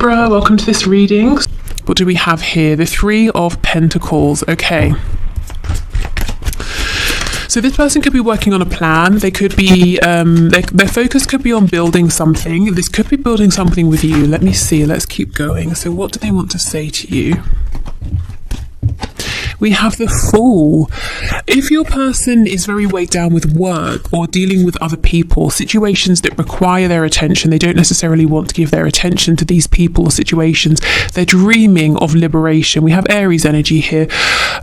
Libra, welcome to this reading. What do we have here? The Three of Pentacles. Okay. So this person could be working on a plan. They could be, their focus could be on building something. This could be building something with you. Let me see. Let's keep going. So what do they want to say to you? We have the Fool. If your person is very weighed down with work or dealing with other people, situations that require their attention, they don't necessarily want to give their attention to these people or situations. They're dreaming of liberation. We have Aries energy here.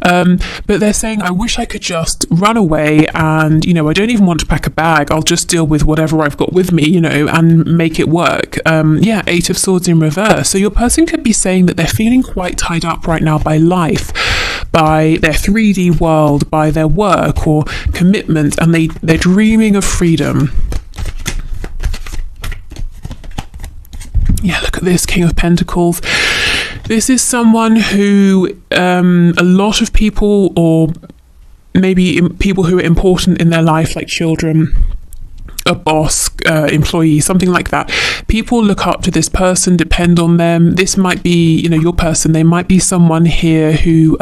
But they're saying, I wish I could just run away and, I don't even want to pack a bag. I'll just deal with whatever I've got with me, and make it work. Eight of Swords in reverse. So your person could be saying that they're feeling quite tied up right now by life, by their 3D world, by their work or commitment, and they're dreaming of freedom. Yeah, look at this, King of Pentacles. This is someone who a lot of people, or maybe people who are important in their life, like children, a boss, employee, something like that. People look up to this person, depend on them. This might be, your person. They might be someone here who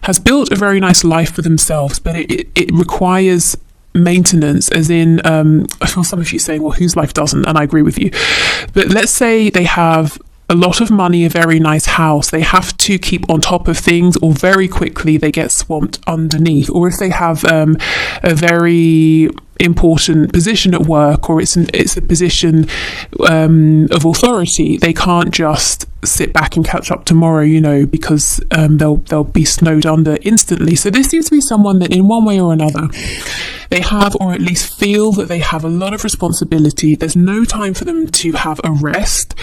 has built a very nice life for themselves, but it requires maintenance, as in, I feel some of you saying, well, whose life doesn't? And I agree with you. But let's say they have a lot of money, a very nice house. They have to keep on top of things, or very quickly they get swamped underneath. Or if they have a very important position at work, or it's a position of authority, they can't just sit back and catch up tomorrow, because they'll be snowed under instantly. So this seems to be someone that in one way or another they have, or at least feel that they have a lot of responsibility. There's no time for them to have a rest.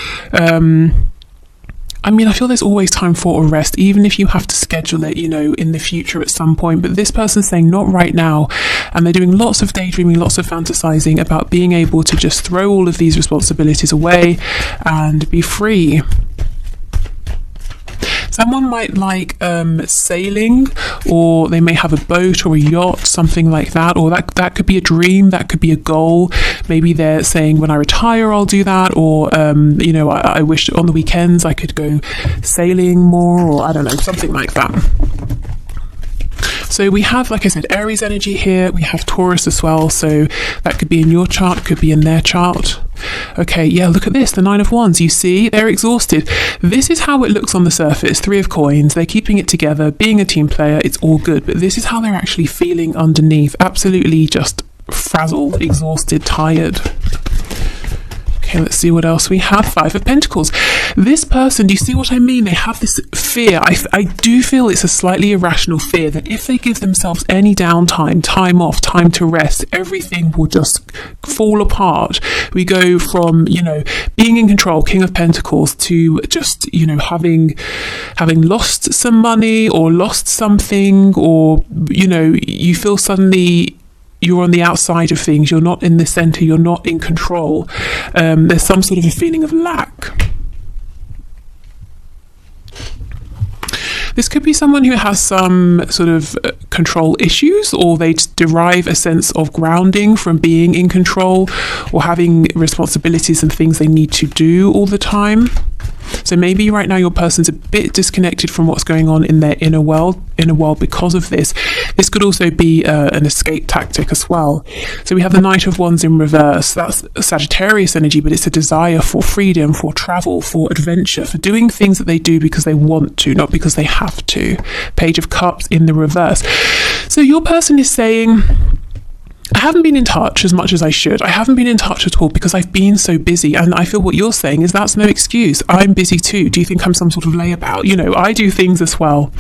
I feel there's always time for a rest, even if you have to schedule it, in the future at some point. But this person's saying not right now. And they're doing lots of daydreaming, lots of fantasizing about being able to just throw all of these responsibilities away and be free. Someone might like sailing, or they may have a boat or a yacht, something like that, or that could be a dream, that could be a goal. Maybe they're saying, when I retire, I'll do that, or I wish on the weekends I could go sailing more, or I don't know, something like that. So we have, like I said, Aries energy here. We have Taurus as well. So that could be in your chart, could be in their chart. Okay, yeah, look at this, the Nine of Wands. You see, they're exhausted. This is how it looks on the surface. Three of Coins. They're keeping it together, being a team player. It's all good. But this is how they're actually feeling underneath. Absolutely just frazzled, exhausted, tired. Okay, let's see what else we have. Five of Pentacles. This person, do you see what I mean? They have this fear. I do feel it's a slightly irrational fear that if they give themselves any downtime, time off, time to rest, everything will just fall apart. We go from, being in control, King of Pentacles, to just, having lost some money or lost something, or, you feel suddenly you're on the outside of things, you're not in the center, you're not in control. There's some sort of a feeling of lack. This could be someone who has some sort of control issues, or they derive a sense of grounding from being in control, or having responsibilities and things they need to do all the time. So maybe right now your person's a bit disconnected from what's going on in their inner world because of this. This could also be an escape tactic as well. So we have the Knight of Wands in reverse. That's a Sagittarius energy, but it's a desire for freedom, for travel, for adventure, for doing things that they do because they want to, not because they have to. Page of Cups in the reverse. So your person is saying, I haven't been in touch as much as I should. I haven't been in touch at all because I've been so busy. And I feel what you're saying is that's no excuse. I'm busy too. Do you think I'm some sort of layabout? I do things as well.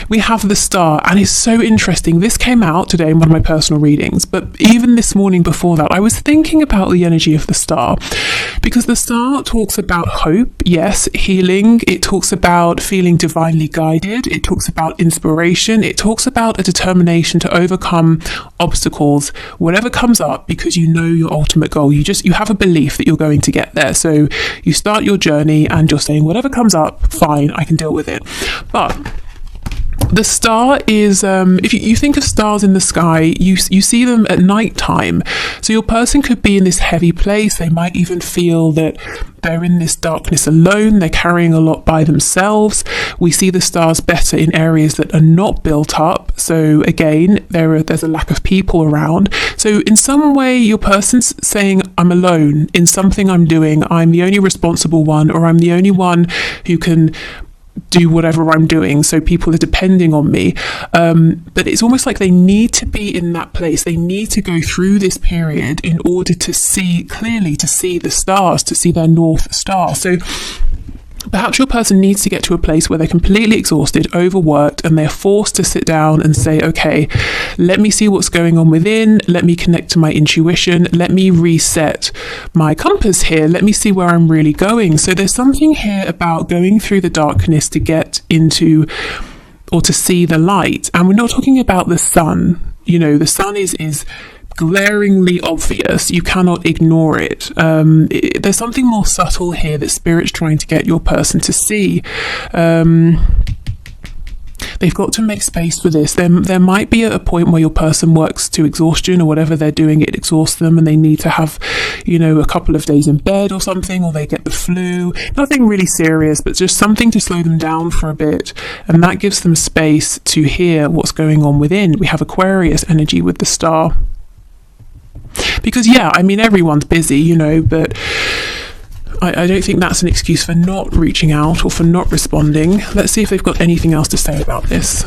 We have the Star, and it's so interesting. This came out today in one of my personal readings, but even this morning before that, I was thinking about the energy of the Star, because the Star talks about hope, yes, healing. It talks about feeling divinely guided. It talks about inspiration. It talks about a determination to overcome obstacles, whatever comes up, because you know your ultimate goal. You have a belief that you're going to get there. So you start your journey and you're saying, whatever comes up, fine, I can deal with it. But The star is, if you think of stars in the sky, you see them at night time. So your person could be in this heavy place. They might even feel that they're in this darkness alone. They're carrying a lot by themselves. We see the stars better in areas that are not built up. So again, there's a lack of people around. So in some way, your person's saying, I'm alone in something I'm doing. I'm the only responsible one, or I'm the only one who can do whatever I'm doing, so people are depending on me, but it's almost like they need to be in that place. They need to go through this period in order to see clearly, to see the stars, to see their North Star. So perhaps your person needs to get to a place where they're completely exhausted, overworked, and they're forced to sit down and say, okay, let me see what's going on within. Let me connect to my intuition. Let me reset my compass here. Let me see where I'm really going. So there's something here about going through the darkness to get into or to see the light. And we're not talking about the sun. You know, the sun is glaringly obvious. You cannot ignore it. There's something more subtle here that Spirit's trying to get your person to see. They've got to make space for this. There might be a point where your person works to exhaustion, or whatever they're doing, it exhausts them, and they need to have, you know, a couple of days in bed or something, or they get the flu. Nothing really serious, but just something to slow them down for a bit. And that gives them space to hear what's going on within. We have Aquarius energy with the star. Because, yeah, I mean, everyone's busy, you know, but I don't think that's an excuse for not reaching out or for not responding. Let's see if they've got anything else to say about this.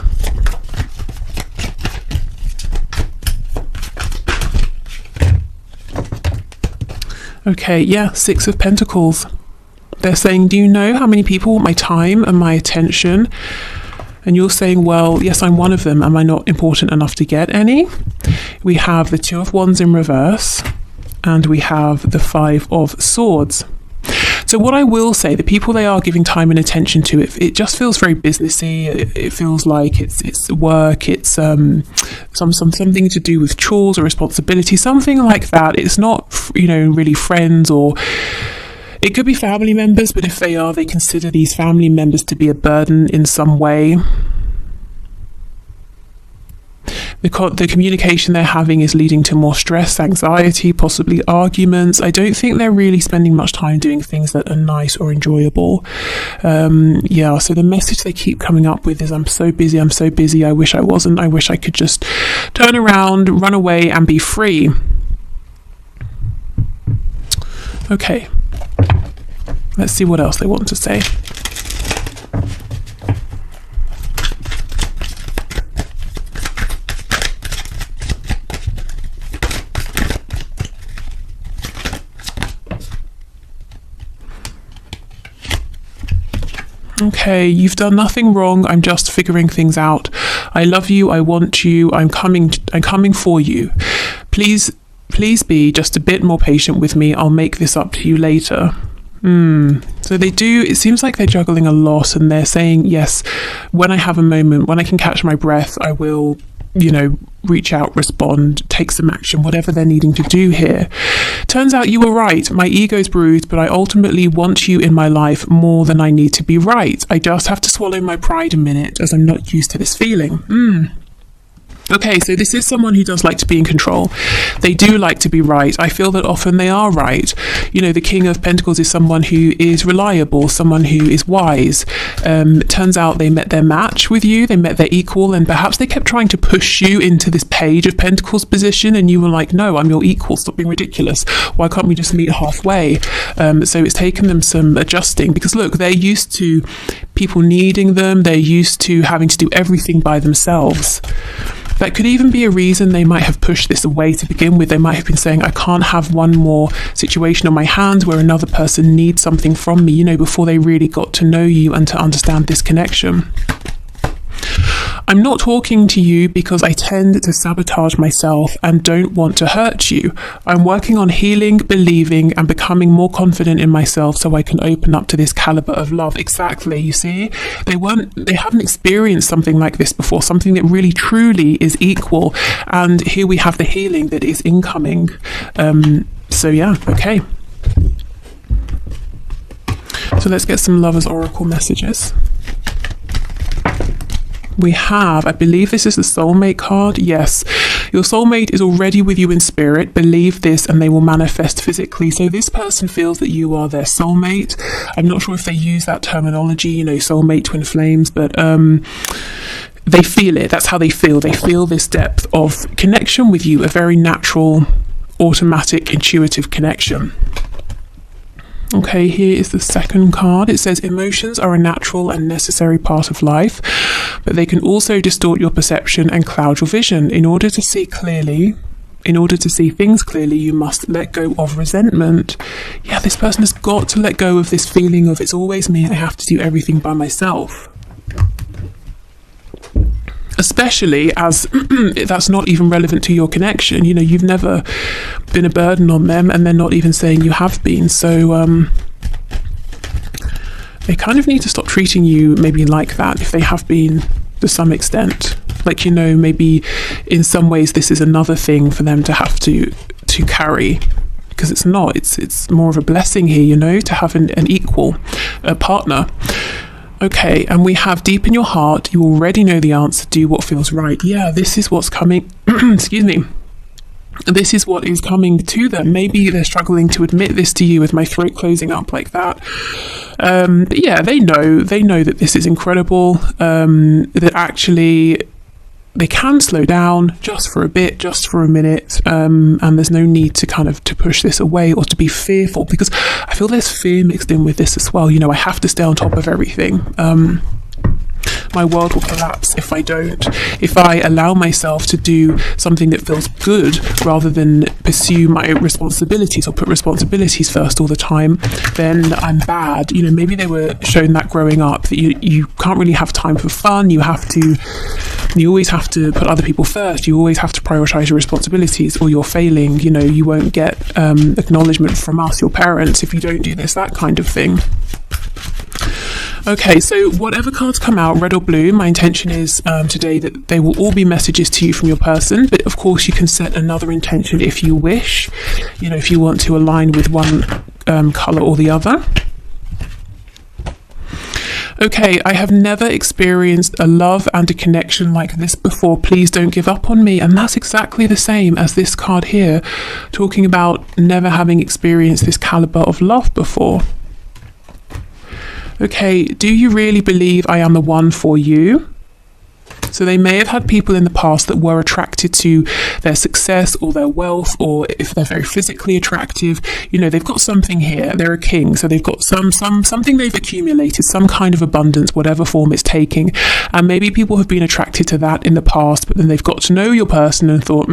Okay, yeah, Six of Pentacles. They're saying, do you know how many people want my time and my attention? And you're saying, well, yes, I'm one of them. Am I not important enough to get any? We have the Two of Wands in reverse, and we have the Five of Swords. So what I will say, the people they are giving time and attention to, it just feels very businessy. It feels like it's work. It's something to do with chores or responsibility, something like that. It's not, you know, really friends, or it could be family members, but if they are, they consider these family members to be a burden in some way. The communication they're having is leading to more stress, anxiety, possibly arguments. I don't think they're really spending much time doing things that are nice or enjoyable. Yeah, so the message they keep coming up with is, I'm so busy, I wish I wasn't, I wish I could just turn around, run away and be free. Okay, let's see what else they want to say. Okay, you've done nothing wrong. I'm just figuring things out. I love you. I want you. I'm coming for you. Please be just a bit more patient with me. I'll make this up to you later. So they do, it seems like they're juggling a lot, and they're saying, yes, when I have a moment, when I can catch my breath, I will, you know, reach out, respond, take some action, whatever they're needing to do here. Turns out you were right. My ego's bruised, but I ultimately want you in my life more than I need to be right. I just have to swallow my pride a minute, as I'm not used to this feeling. Okay, so this is someone who does like to be in control. They do like to be right. I feel that often they are right. You know, the King of Pentacles is someone who is reliable, someone who is wise. It turns out they met their match with you, they met their equal, and perhaps they kept trying to push you into this Page of Pentacles position, and you were like, no, I'm your equal, stop being ridiculous. Why can't we just meet halfway? So it's taken them some adjusting, because look, they're used to people needing them. They're used to having to do everything by themselves. That could even be a reason they might have pushed this away to begin with. They might have been saying, I can't have one more situation on my hands where another person needs something from me, you know, before they really got to know you and to understand this connection. I'm not talking to you because I tend to sabotage myself and don't want to hurt you. I'm working on healing, believing, and becoming more confident in myself so I can open up to this caliber of love. Exactly, you see? They haven't experienced something like this before, something that really truly is equal. And here we have the healing that is incoming. So yeah, okay. So let's get some Lovers Oracle messages. We have, I believe this is the soulmate card. Yes, your soulmate is already with you in spirit. Believe this and they will manifest physically. So this person feels that you are their soulmate. I'm not sure if they use that terminology, you know, soulmate, twin flames, but they feel it. That's how they feel. They feel this depth of connection with you, a very natural, automatic, intuitive connection. Okay, here is the second card. It says emotions are a natural and necessary part of life, but they can also distort your perception and cloud your vision. In order to see clearly, in order to see things clearly, you must let go of resentment. Yeah, this person has got to let go of this feeling of it's always me, I have to do everything by myself. Especially as that's not even relevant to your connection. You know, you've never been a burden on them and they're not even saying you have been. So they kind of need to stop treating you maybe like that if they have been to some extent. Like, you know, maybe in some ways this is another thing for them to have to carry, because it's not. It's more of a blessing here, you know, to have an equal partner. Okay, and we have deep in your heart, you already know the answer, do what feels right. Yeah, this is what's coming, excuse me, this is what is coming to them. Maybe they're struggling to admit this to you with my throat closing up like that. But yeah, they know that this is incredible, that actually they can slow down just for a bit, just for a minute, and there's no need to kind of to push this away or to be fearful, because I feel there's fear mixed in with this as well. You know, I have to stay on top of everything. My world will collapse if I don't. If I allow myself to do something that feels good rather than pursue my responsibilities or put responsibilities first all the time, then I'm bad. You know, maybe they were shown that growing up, that you can't really have time for fun. You always have to put other people first. You always have to prioritize your responsibilities or you're failing. You know, you won't get acknowledgement from us, your parents, if you don't do this, that kind of thing. Okay, so whatever cards come out, red or blue, my intention is today that they will all be messages to you from your person, but of course you can set another intention if you wish, you know, if you want to align with one colour or the other. Okay, I have never experienced a love and a connection like this before. Please don't give up on me. And that's exactly the same as this card here, talking about never having experienced this calibre of love before. Okay, do you really believe I am the one for you? So they may have had people in the past that were attracted to their success or their wealth, or if they're very physically attractive, you know, they've got something here. They're a king, so they've got something they've accumulated, some kind of abundance, whatever form it's taking. And maybe people have been attracted to that in the past, but then they've got to know your person and thought,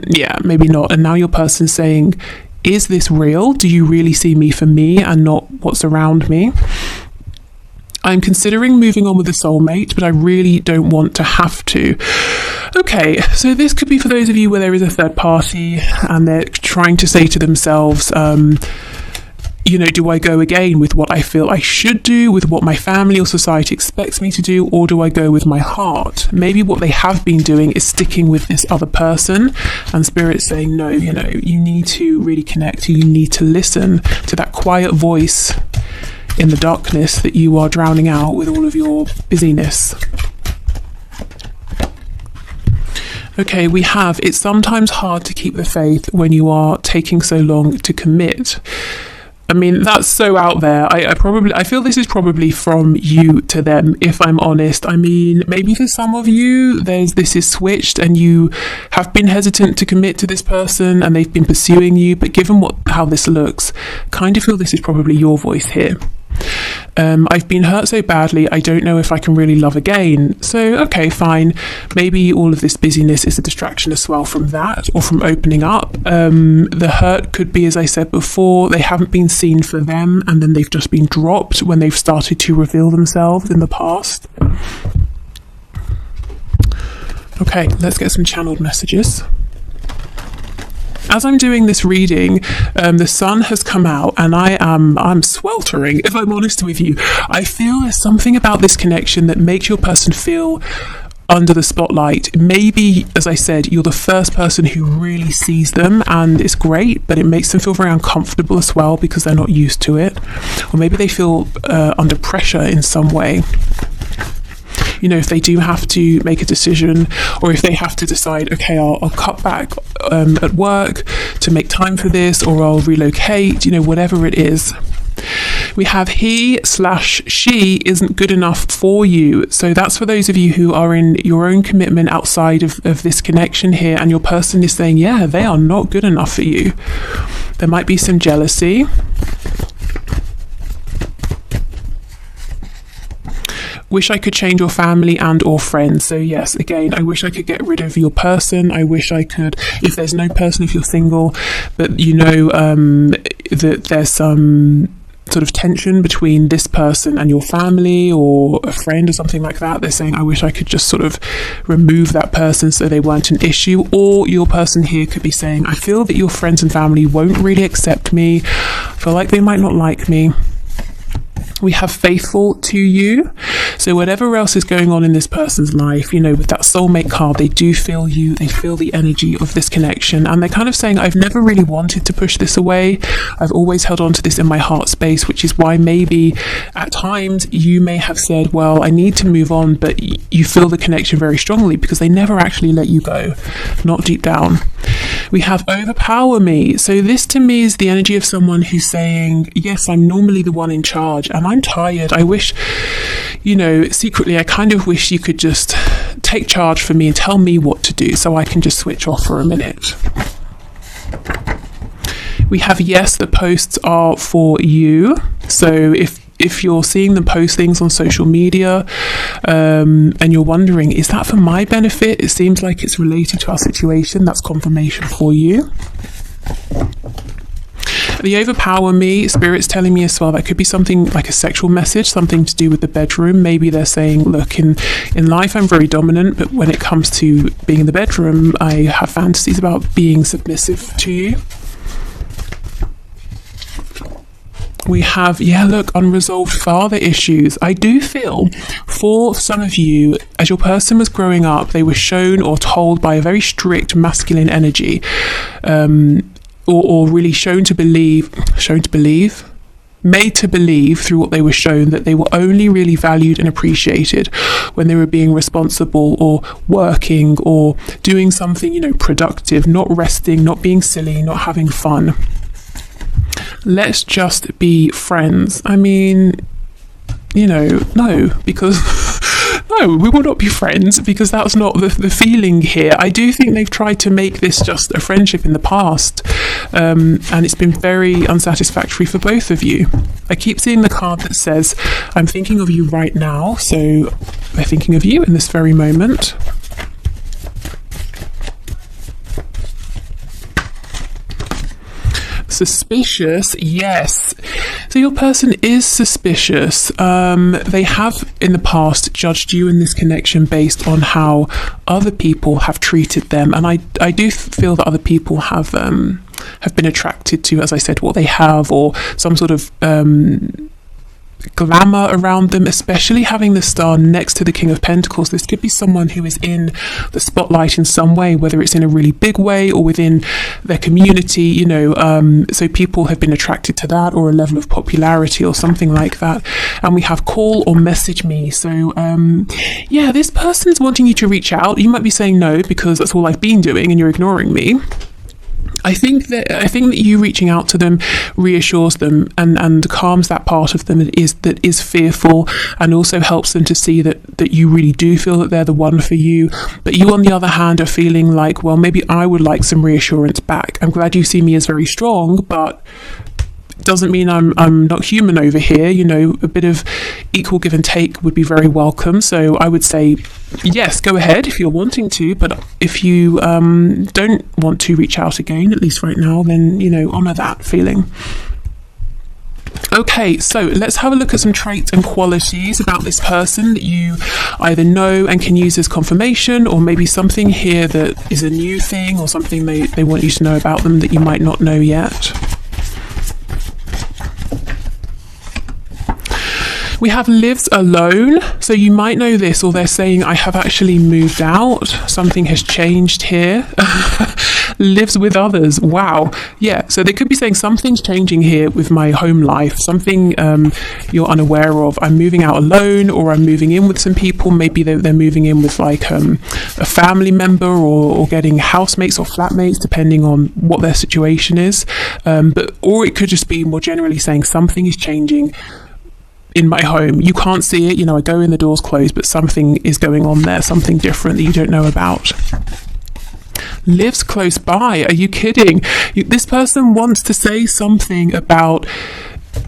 yeah, maybe not. And now your person's saying, is this real? Do you really see me for me and not what's around me? I'm considering moving on with a soulmate, but I really don't want to have to. Okay, so this could be for those of you where there is a third party and they're trying to say to themselves, you know, do I go again with what I feel I should do, with what my family or society expects me to do, or do I go with my heart? Maybe what they have been doing is sticking with this other person, and Spirit's saying, no, you know, you need to really connect, you need to listen to that quiet voice in the darkness that you are drowning out with all of your busyness. Okay, we have, it's sometimes hard to keep the faith when you are taking so long to commit. I mean, that's so out there. I feel this is probably from you to them, if I'm honest. I mean, maybe for some of you, this is switched and you have been hesitant to commit to this person and they've been pursuing you. But given how this looks, kind of feel this is probably your voice here. I've been hurt so badly, I don't know if I can really love again. So, okay, fine. Maybe all of this busyness is a distraction as well from that, or from opening up. The hurt could be, as I said before, they haven't been seen for them, and then they've just been dropped when they've started to reveal themselves in the past. Okay, let's get some channeled messages. As I'm doing this reading, the sun has come out and I'm sweltering, if I'm honest with you. I feel there's something about this connection that makes your person feel under the spotlight. Maybe, as I said, you're the first person who really sees them and it's great, but it makes them feel very uncomfortable as well because they're not used to it. Or maybe they feel under pressure in some way. you know, if they do have to make a decision, or if they have to decide, okay, I'll cut back at work to make time for this, or I'll relocate, you know, whatever it is. We have he/she isn't good enough for you. So that's for those of you who are in your own commitment outside of this connection here, and your person is saying, yeah, they are not good enough for you. There might be some jealousy. Wish I could change your family and or friends. So yes, again, I wish I could get rid of your person. I wish I could, if there's no person, if you're single, but you know that there's some sort of tension between this person and your family or a friend or something like that. They're saying, I wish I could just sort of remove that person so they weren't an issue. Or your person here could be saying, I feel that your friends and family won't really accept me. I feel like they might not like me. We have faithful to you. So whatever else is going on in this person's life, you know, with that soulmate card, they do feel you, they feel the energy of this connection. And they're kind of saying, I've never really wanted to push this away. I've always held on to this in my heart space, which is why maybe at times you may have said, well, I need to move on, but you feel the connection very strongly because they never actually let you go, not deep down. We have overpower me. So this to me is the energy of someone who's saying, yes, I'm normally the one in charge and I'm tired. I wish, you know, secretly, I kind of wish you could just take charge for me and tell me what to do so I can just switch off for a minute. We have yes, the posts are for you. So if you're seeing them post things on social media and you're wondering, is that for my benefit? It seems like it's related to our situation. That's confirmation for you. The overpower me, Spirit's telling me as well, that could be something like a sexual message, something to do with the bedroom. Maybe they're saying, look, in life I'm very dominant, but when it comes to being in the bedroom, I have fantasies about being submissive to you. We have, unresolved father issues. I do feel for some of you, as your person was growing up, they were shown or told by a very strict masculine energy, or really made to believe through what they were shown that they were only really valued and appreciated when they were being responsible or working or doing something, you know, productive, not resting, not being silly, not having fun. Let's just be friends. I mean, you know, no, because no, we will not be friends because that's not the feeling here. I do think they've tried to make this just a friendship in the past, and it's been very unsatisfactory for both of you. I keep seeing the card that says, I'm thinking of you right now. So they're thinking of you in this very moment. Suspicious, yes. So your person is suspicious. They have in the past judged you in this connection based on how other people have treated them, and I do feel that other people have been attracted to, as I said, what they have, or some sort of glamour around them, especially having the star next to the King of Pentacles. This could be someone who is in the spotlight in some way, whether it's in a really big way or within their community, you know, so people have been attracted to that, or a level of popularity or something like that. And we have call or message me. So yeah, this person is wanting you to reach out. You might be saying no because that's all I've been doing and you're ignoring me. I think that you reaching out to them reassures them and calms that part of them that is fearful, and also helps them to see that you really do feel that they're the one for you. But you, on the other hand, are feeling like, well, maybe I would like some reassurance back. I'm glad you see me as very strong, but doesn't mean I'm not human over here. You know, a bit of equal give and take would be very welcome. So I would say, yes, go ahead if you're wanting to, but if you don't want to reach out again, at least right now, then, you know, honour that feeling. Okay, so let's have a look at some traits and qualities about this person that you either know and can use as confirmation, or maybe something here that is a new thing or something they want you to know about them that you might not know yet. We have lives alone. So you might know this, or they're saying, I have actually moved out. Something has changed here. Lives with others. Wow. Yeah. So they could be saying something's changing here with my home life, something you're unaware of. I'm moving out alone, or I'm moving in with some people. Maybe they're moving in with like a family member, or getting housemates or flatmates, depending on what their situation is. Or it could just be more generally saying something is changing in my home. You can't see it, I go in, the door's closed, but something is going on there, something different that you don't know about. Lives close by. Are you kidding? This person wants to say something about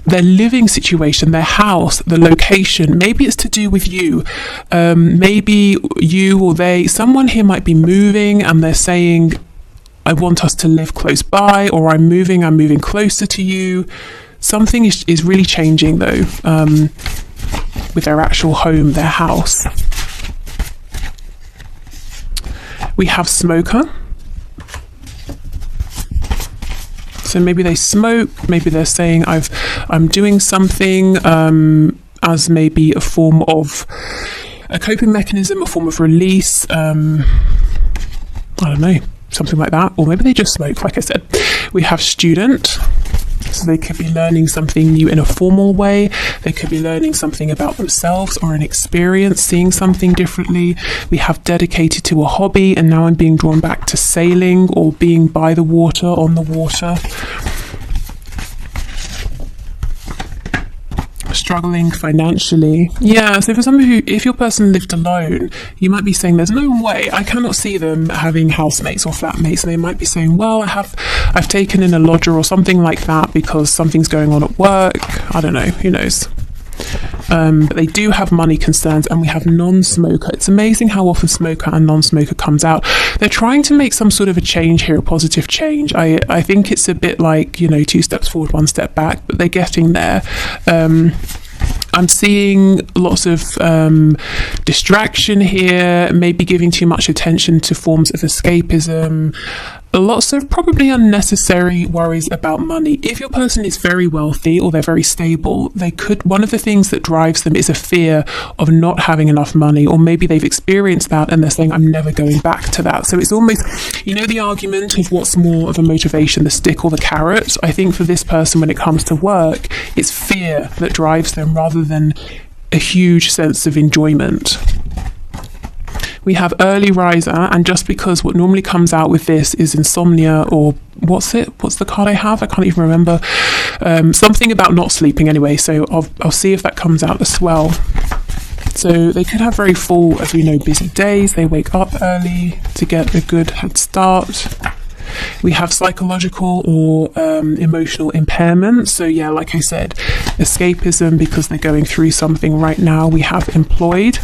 their living situation, their house, the location. Maybe it's to do with you. Maybe you or someone here might be moving, and they're saying, I want us to live close by, or I'm moving closer to you. Something is really changing though, with their actual home, their house. We have smoker. So maybe they smoke, maybe they're saying I'm doing something as maybe a form of a coping mechanism, a form of release, I don't know, something like that. Or maybe they just smoke, like I said. We have student. So they could be learning something new in a formal way. They could be learning something about themselves or an experience, seeing something differently. We have dedicated to a hobby, and now I'm being drawn back to sailing or being by the water, on the water. Struggling financially. Yeah, so for some of you, if your person lived alone, you might be saying there's no way, I cannot see them having housemates or flatmates. And they might be saying, well, I've taken in a lodger or something like that because something's going on at work. I don't know, who knows. But they do have money concerns, and we have non-smoker. It's amazing how often smoker and non-smoker comes out. They're trying to make some sort of a change here, a positive change. I think it's a bit like, 2 steps forward, 1 step back, but they're getting there. I'm seeing lots of distraction here, maybe giving too much attention to forms of escapism, lots of probably unnecessary worries about money. If your person is very wealthy or they're very stable, one of the things that drives them is a fear of not having enough money, or maybe they've experienced that and they're saying, I'm never going back to that. So it's almost, the argument of what's more of a motivation, the stick or the carrot. I think for this person, when it comes to work, it's fear that drives them rather than a huge sense of enjoyment. We have early riser, and just because what normally comes out with this is insomnia, or what's the card I have? I can't even remember. Something about not sleeping anyway, so I'll see if that comes out as well. So they could have very full, as we know, busy days. They wake up early to get a good head start. We have psychological or emotional impairment. So yeah, like I said, escapism because they're going through something right now. We have employed.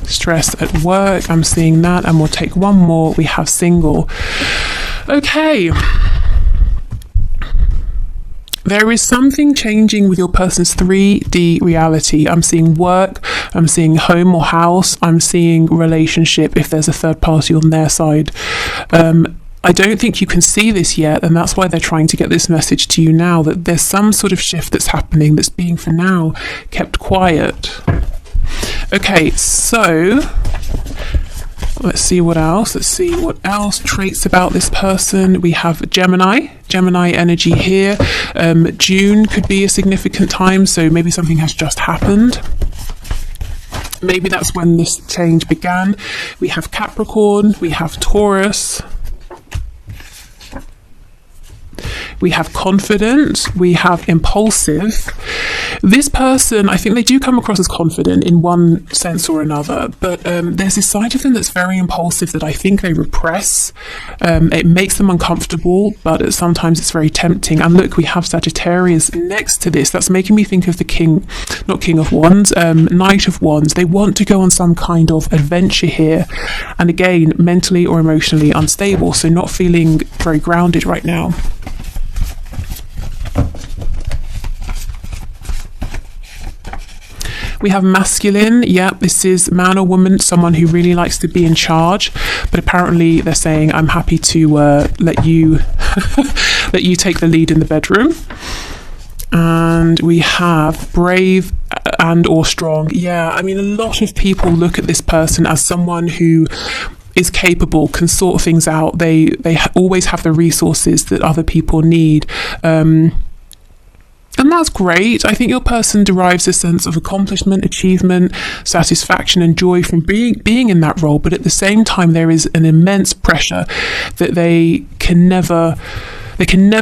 Stress at work, I'm seeing that, and we'll take one more. We have single. Okay. There is something changing with your person's 3D reality. I'm seeing work, I'm seeing home or house, I'm seeing relationship if there's a third party on their side. I don't think you can see this yet, and that's why they're trying to get this message to you now, that there's some sort of shift that's happening that's being, for now, kept quiet. Okay, so let's see what else. Traits about this person. We have Gemini energy here. June could be a significant time, so maybe something has just happened. Maybe that's when this change began. We have Capricorn, we have Taurus. We have confident, we have impulsive. This person, I think they do come across as confident in one sense or another, but there's this side of them that's very impulsive that I think they repress. It makes them uncomfortable, but sometimes it's very tempting. And look, we have Sagittarius next to this. That's making me think of the not King of Wands, Knight of Wands. They want to go on some kind of adventure here. And again, mentally or emotionally unstable, so not feeling very grounded right now. We have masculine. Yeah, this is man or woman, someone who really likes to be in charge, but apparently they're saying, I'm happy to let you let you take the lead in the bedroom. And we have brave and or strong. Yeah, I mean, a lot of people look at this person as someone who is capable, can sort things out. They always have the resources that other people need. And that's great. I think your person derives a sense of accomplishment, achievement, satisfaction, and joy from being in that role. But at the same time, there is an immense pressure that they can never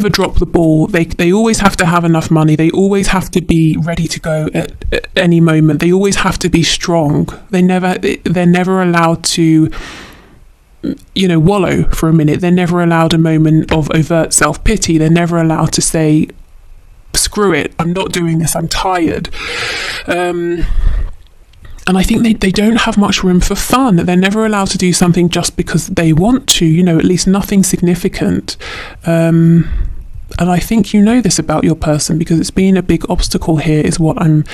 drop the ball. They always have to have enough money. They always have to be ready to go at any moment. They always have to be strong. They're never allowed to, wallow for a minute. They're never allowed a moment of overt self-pity. They're never allowed to say, screw it, I'm not doing this, I'm tired. And I think they don't have much room for fun. They're never allowed to do something just because they want to, at least nothing significant. And I think this about your person, because it's been a big obstacle here, is what I'm